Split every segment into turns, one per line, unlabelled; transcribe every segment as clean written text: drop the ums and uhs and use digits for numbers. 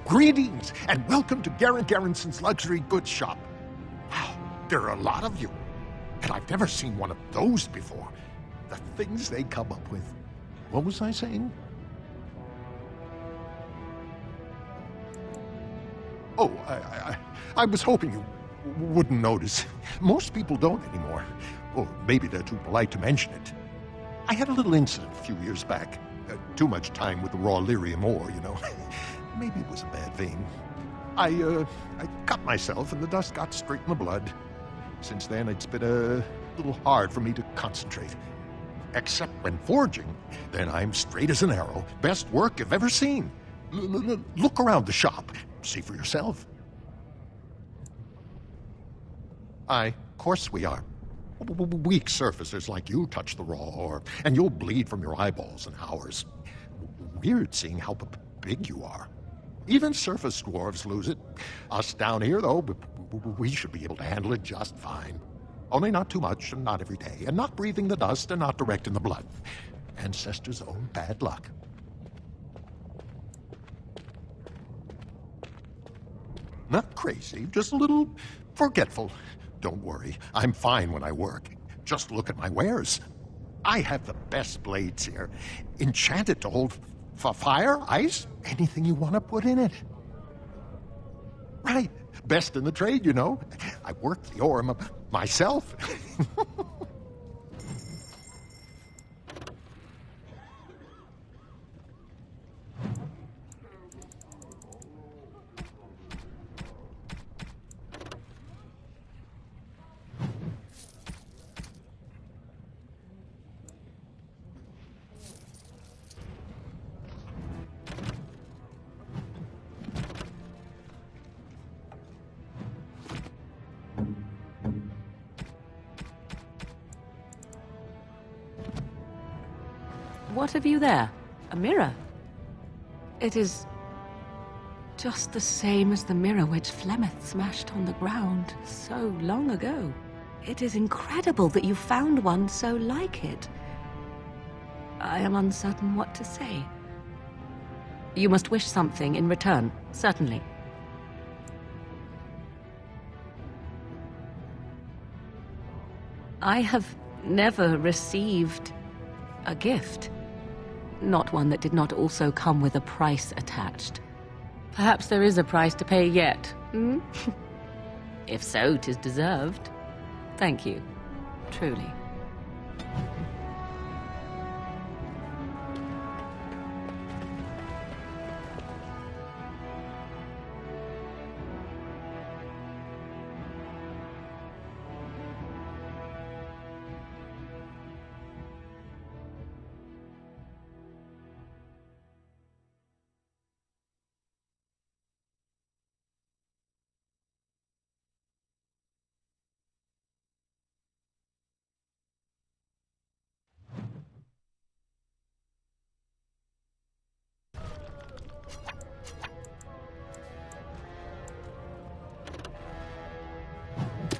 Greetings, and welcome to Garen Garrison's Luxury Goods Shop. Wow, there are a lot of you, and I've never seen one of those before. The things they come up with. What was I saying? Oh, I was hoping you wouldn't notice. Most people don't anymore. Or maybe they're too polite to mention it. I had a little incident a few years back. Too much time with the raw lyrium ore, you know. Maybe it was a bad vein. I cut myself and the dust got straight in the blood. Since then, it's been a little hard for me to concentrate. Except when forging, then I'm straight as an arrow. Best work you've ever seen. Look around the shop. See for yourself. Of course we are. Weak surfacers like you touch the raw ore, and you'll bleed from your eyeballs in hours. Weird seeing how big you are. Even surface dwarves lose it. Us down here, though, we should be able to handle it just fine. Only not too much, and not every day, and not breathing the dust, and not direct in the blood. Ancestors' own bad luck. Not crazy, just a little forgetful. Don't worry, I'm fine when I work. Just look at my wares. I have the best blades here. Enchanted to hold fire, ice, anything you want to put in it. Right, best in the trade, you know. I work the ore myself.
What have you there? A mirror? It is just the same as the mirror which Flemeth smashed on the ground so long ago. It is incredible that you found one so like it. I am uncertain what to say. You must wish something in return, certainly. I have never received a gift. Not one that did not also come with a price attached. Perhaps there is a price to pay yet, hmm? If so, 'tis deserved. Thank you, truly.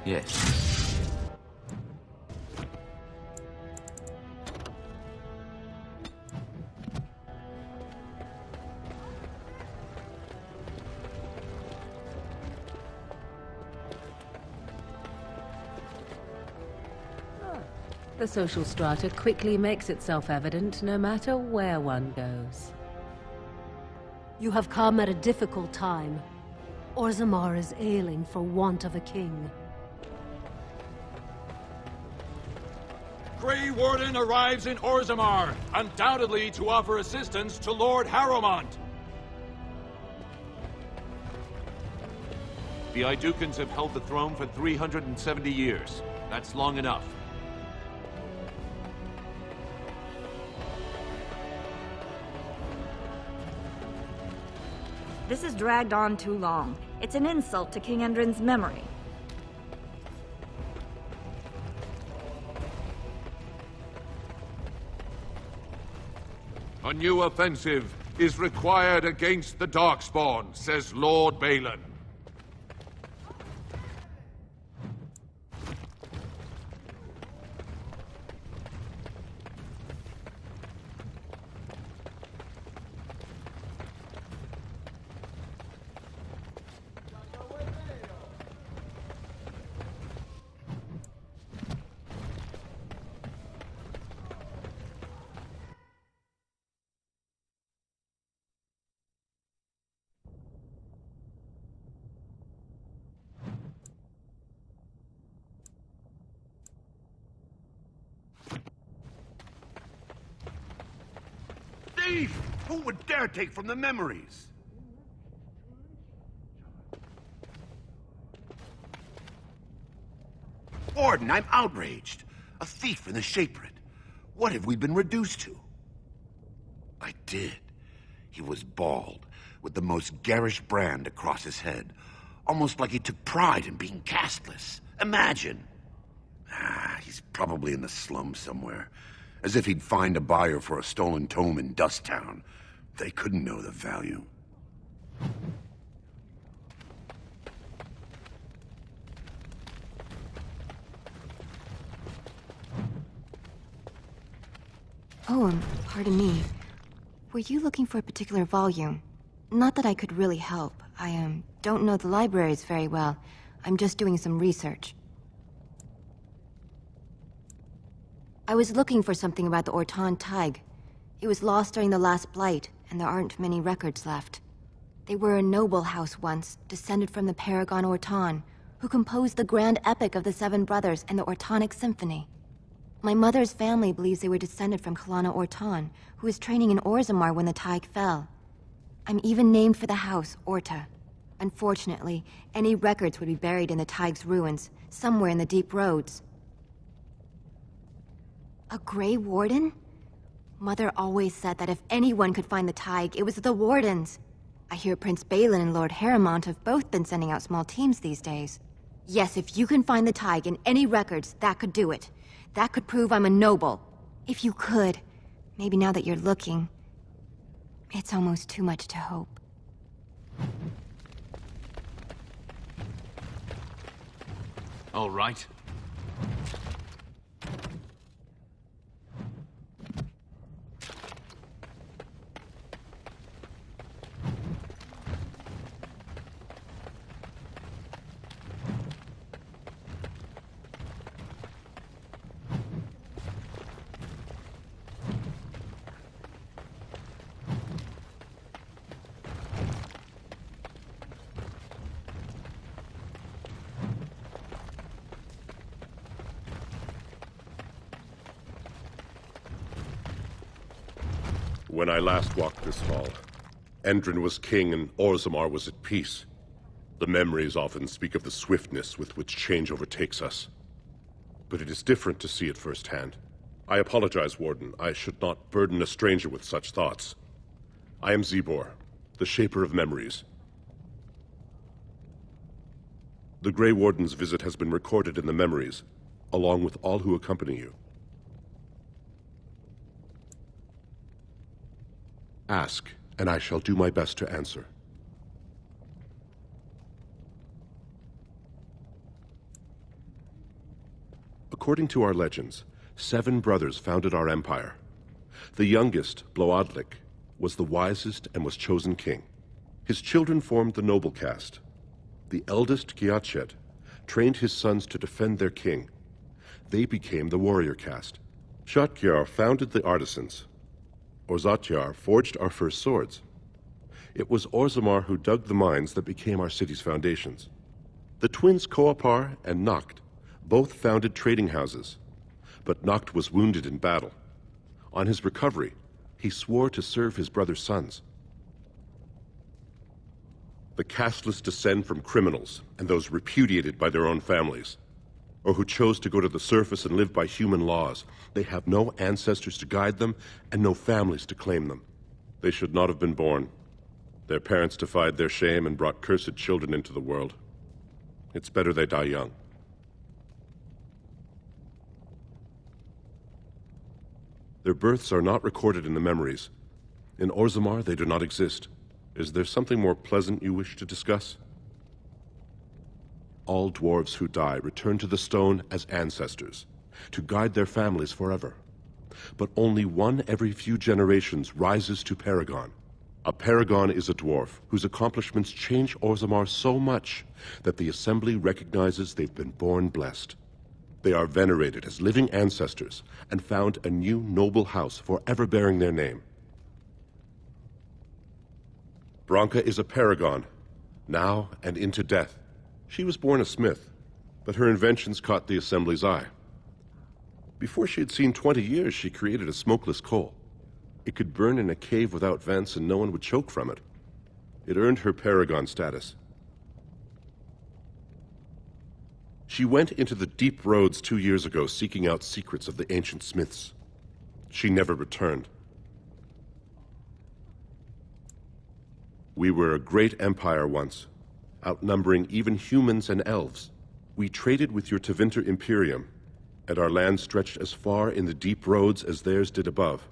Yes.
The social strata quickly makes itself evident no matter where one goes.
You have come at a difficult time. Orzammar is ailing for want of a king.
Grey Warden arrives in Orzammar, undoubtedly to offer assistance to Lord Harrowmont.
The Idukans have held the throne for 370 years. That's long enough.
This has dragged on too long. It's an insult to King Endrin's memory.
A new offensive is required against the Darkspawn, says Lord Balin.
thief! Who would dare take from the memories? Warden, I'm outraged. A thief in the Shaperate. What have we been reduced to? I did. He was bald, with the most garish brand across his head. Almost like he took pride in being castless. Imagine. He's probably in the slums somewhere. As if he'd find a buyer for a stolen tome in Dusttown. They couldn't know the value.
Oh, pardon me. Were you looking for a particular volume? Not that I could really help. I, don't know the libraries very well. I'm just doing some research. I was looking for something about the Ortan Tig. It was lost during the last Blight, and there aren't many records left. They were a noble house once, descended from the Paragon Ortan, who composed the grand epic of the Seven Brothers and the Ortonic Symphony. My mother's family believes they were descended from Kalana Ortan, who was training in Orzammar when the Tig fell. I'm even named for the house, Orta. Unfortunately, any records would be buried in the Tig's ruins, somewhere in the deep roads. A Grey Warden? Mother always said that if anyone could find the Tig, it was the Wardens. I hear Prince Balin and Lord Harrowmont have both been sending out small teams these days. Yes, if you can find the Tig in any records, that could do it. That could prove I'm a noble. If you could. Maybe now that you're looking. It's almost too much to hope.
All right.
When I last walked this hall, Endrin was king and Orzammar was at peace. The memories often speak of the swiftness with which change overtakes us. But it is different to see it firsthand. I apologize, Warden. I should not burden a stranger with such thoughts. I am Zebor, the Shaper of Memories. The Grey Warden's visit has been recorded in the memories, along with all who accompany you. Ask, and I shall do my best to answer. According to our legends, 7 brothers founded our empire. The youngest, Bloadlik, was the wisest and was chosen king. His children formed the noble caste. The eldest, Giachet, trained his sons to defend their king. They became the warrior caste. Shotgyar founded the artisans. Orzatjar forged our first swords. It was Orzammar who dug the mines that became our city's foundations. The twins Koapar and Noct both founded trading houses, but Noct was wounded in battle. On his recovery, he swore to serve his brother's sons. The casteless descend from criminals and those repudiated by their own families, or who chose to go to the surface and live by human laws. They have no ancestors to guide them and no families to claim them. They should not have been born. Their parents defied their shame and brought cursed children into the world. It's better they die young. Their births are not recorded in the memories. In Orzammar, they do not exist. Is there something more pleasant you wish to discuss? All dwarves who die return to the stone as ancestors, to guide their families forever. But only one every few generations rises to Paragon. A Paragon is a dwarf whose accomplishments change Orzammar so much that the Assembly recognizes they've been born blessed. They are venerated as living ancestors and found a new noble house forever bearing their name. Branka is a Paragon, now and into death. She was born a smith, but her inventions caught the Assembly's eye. Before she had seen 20 years, she created a smokeless coal. It could burn in a cave without vents and no one would choke from it. It earned her paragon status. She went into the deep roads 2 years ago seeking out secrets of the ancient smiths. She never returned. We were a great empire once, outnumbering even humans and elves. We traded with your Tevinter Imperium, and our land stretched as far in the deep roads as theirs did above.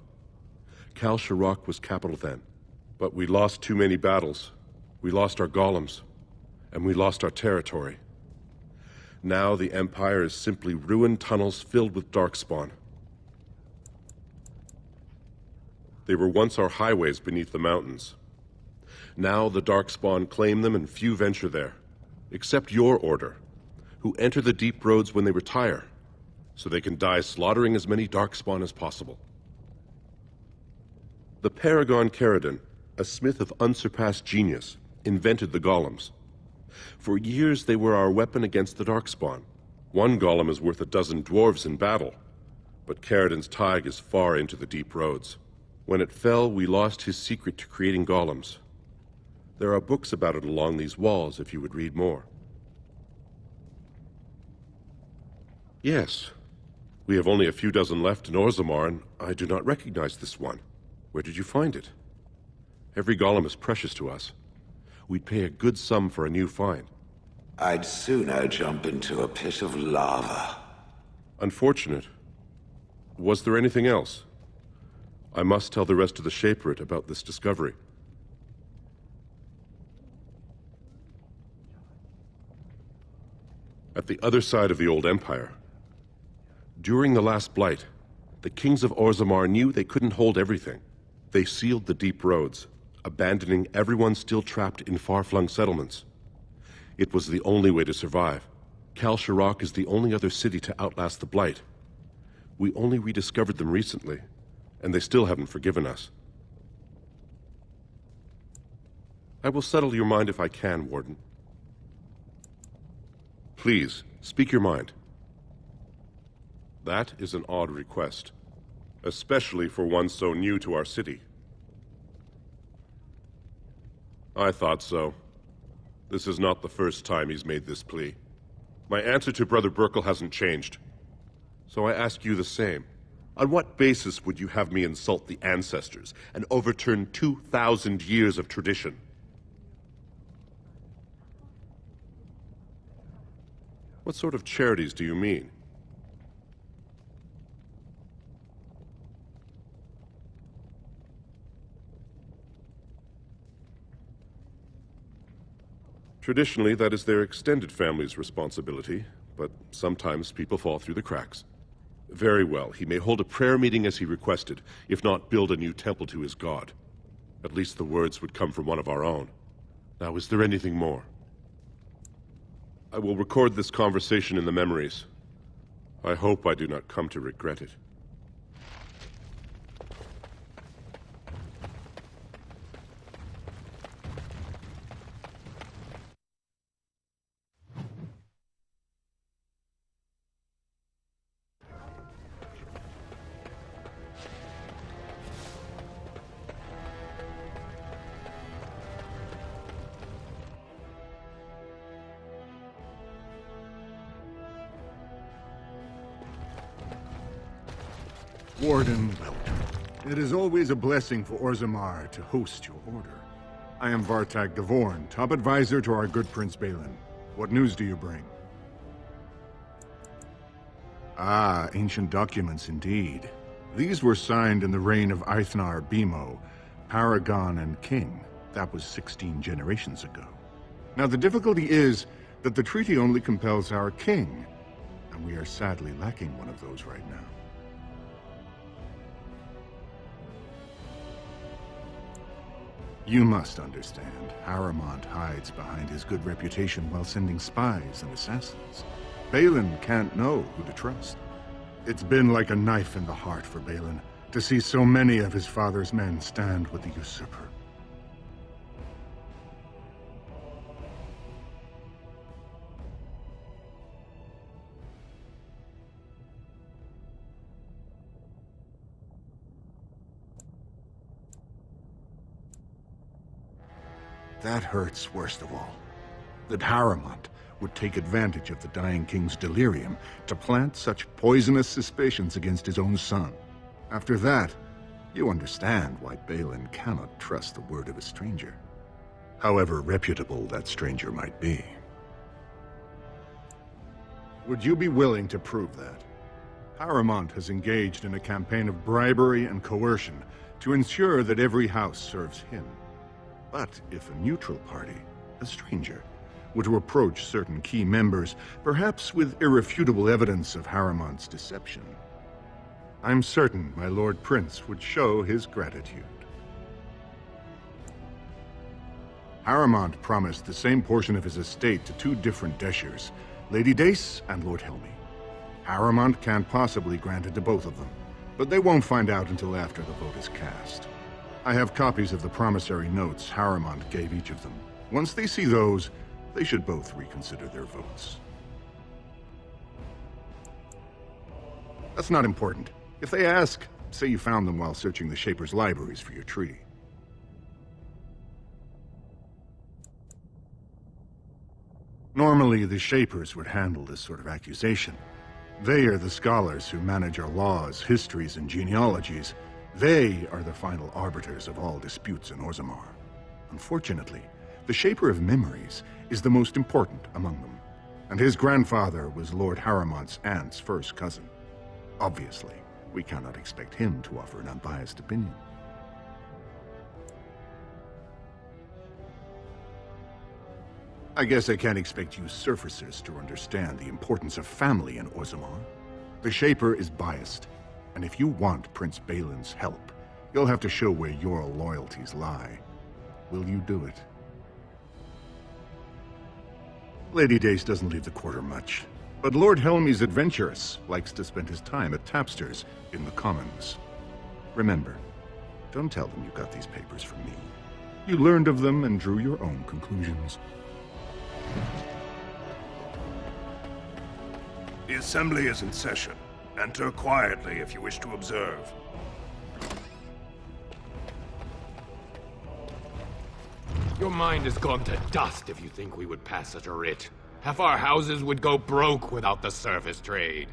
Kal Sharok was capital then, but we lost too many battles. We lost our golems, and we lost our territory. Now the Empire is simply ruined tunnels filled with Darkspawn. They were once our highways beneath the mountains. Now the Darkspawn claim them and few venture there, except your order, who enter the deep roads when they retire, so they can die slaughtering as many Darkspawn as possible. The Paragon Caridin, a smith of unsurpassed genius, invented the golems. For years they were our weapon against the Darkspawn. One golem is worth a dozen dwarves in battle, but Caridin's Tig is far into the deep roads. When it fell, we lost his secret to creating golems. There are books about it along these walls if you would read more. Yes, we have only a few dozen left in Orzammar, and I do not recognize this one. Where did you find it? Every golem is precious to us. We'd pay a good sum for a new find.
I'd sooner jump into a pit of lava.
Unfortunate. Was there anything else? I must tell the rest of the Shaperate about this discovery. At the other side of the old empire, during the last blight, the kings of Orzammar knew they couldn't hold everything. They sealed the deep roads, abandoning everyone still trapped in far-flung settlements. It was the only way to survive. Kal Sharok is the only other city to outlast the blight. We only rediscovered them recently, and they still haven't forgiven us. I will settle your mind if I can, Warden. Please, speak your mind. That is an odd request, especially for one so new to our city. I thought so. This is not the first time he's made this plea. My answer to Brother Burkle hasn't changed. So I ask you the same. On what basis would you have me insult the ancestors and overturn 2,000 years of tradition? What sort of charities do you mean? Traditionally, that is their extended family's responsibility, but sometimes people fall through the cracks. Very well, he may hold a prayer meeting as he requested, if not build a new temple to his god. At least the words would come from one of our own. Now, is there anything more? I will record this conversation in the memories. I hope I do not come to regret it.
Warden, welcome. It is always a blessing for Orzammar to host your order. I am Vartag Devorn, top advisor to our good Prince Balin. What news do you bring? Ah, ancient documents indeed. These were signed in the reign of Eithnar Bimo, Paragon and King. That was 16 generations ago. Now the difficulty is that the treaty only compels our king, and we are sadly lacking one of those right now. You must understand, Harrowmont hides behind his good reputation while sending spies and assassins. Balin can't know who to trust. It's been like a knife in the heart for Balin to see so many of his father's men stand with the usurper. that hurts worst of all. That Harrowmont would take advantage of the dying king's delirium to plant such poisonous suspicions against his own son. After that, you understand why Balin cannot trust the word of a stranger, however reputable that stranger might be. Would you be willing to prove that? Harrowmont has engaged in a campaign of bribery and coercion to ensure that every house serves him. But if a neutral party, a stranger, were to approach certain key members, perhaps with irrefutable evidence of Harrowmont's deception, I'm certain my Lord Prince would show his gratitude. Harrowmont promised the same portion of his estate to two different Deshers, Lady Dace and Lord Helmy. Harrowmont can't possibly grant it to both of them, but they won't find out until after the vote is cast. I have copies of the promissory notes Harrowmont gave each of them. Once they see those, they should both reconsider their votes. That's not important. If they ask, say you found them while searching the Shaper's libraries for your treaty. Normally, the Shapers would handle this sort of accusation. They are the scholars who manage our laws, histories, and genealogies. They are the final arbiters of all disputes in Orzammar. Unfortunately, the Shaper of Memories is the most important among them, and his grandfather was Lord Harrowmont's aunt's first cousin. Obviously, we cannot expect him to offer an unbiased opinion. I guess I can't expect you surfacers to understand the importance of family in Orzammar. The Shaper is biased, and if you want Prince Balin's help, you'll have to show where your loyalties lie. Will you do it? Lady Dace doesn't leave the quarter much, but Lord Helmy's adventurous, likes to spend his time at Tapster's in the Commons. Remember, don't tell them you got these papers from me. You learned of them and drew your own conclusions.
The Assembly is in session. Enter quietly if you wish to observe.
Your mind has gone to dust if you think we would pass such a writ. Half our houses would go broke without the service trade.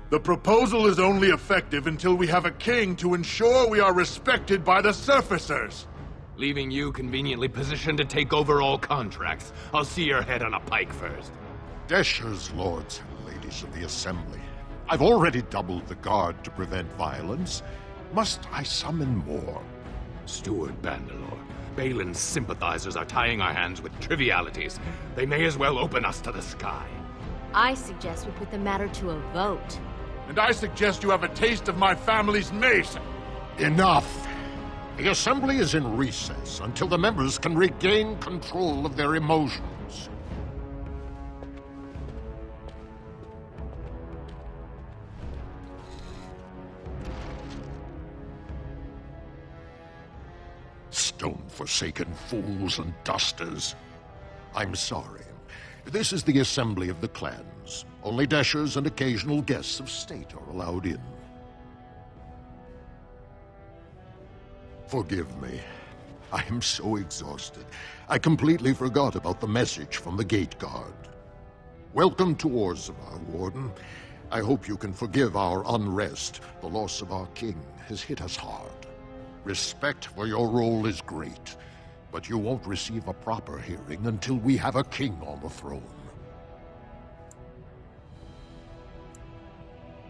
The proposal is only effective until we have a king to ensure we are respected by the surfacers.
Leaving you conveniently positioned to take over all contracts. I'll see your head on a pike first.
Deshers, lords and ladies of the Assembly. I've already doubled the guard to prevent violence. Must I summon more?
Steward Bandalore, Balin's sympathizers are tying our hands with trivialities. They may as well open us to the sky.
I suggest we put the matter to a vote.
And I suggest you have a taste of my family's mace.
Enough! The Assembly is in recess until the members can regain control of their emotions. Stone-forsaken fools and dusters. I'm sorry. This is the Assembly of the Clans. Only Deshers and occasional guests of state are allowed in. Forgive me. I am so exhausted. I completely forgot about the message from the Gate Guard. Welcome to Orzammar, Warden. I hope you can forgive our unrest. The loss of our king has hit us hard. Respect for your role is great, but you won't receive a proper hearing until we have a king on the throne.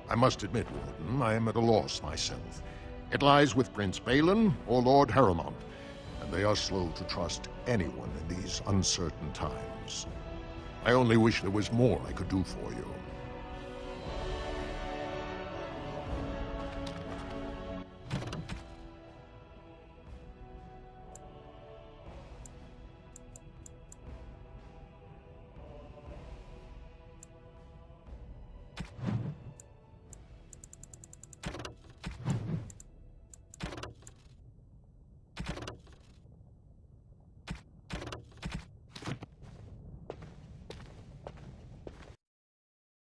I must admit, Warden, I am at a loss myself. It lies with Prince Balin or Lord Harrowmont, and they are slow to trust anyone in these uncertain times. I only wish there was more I could do for you.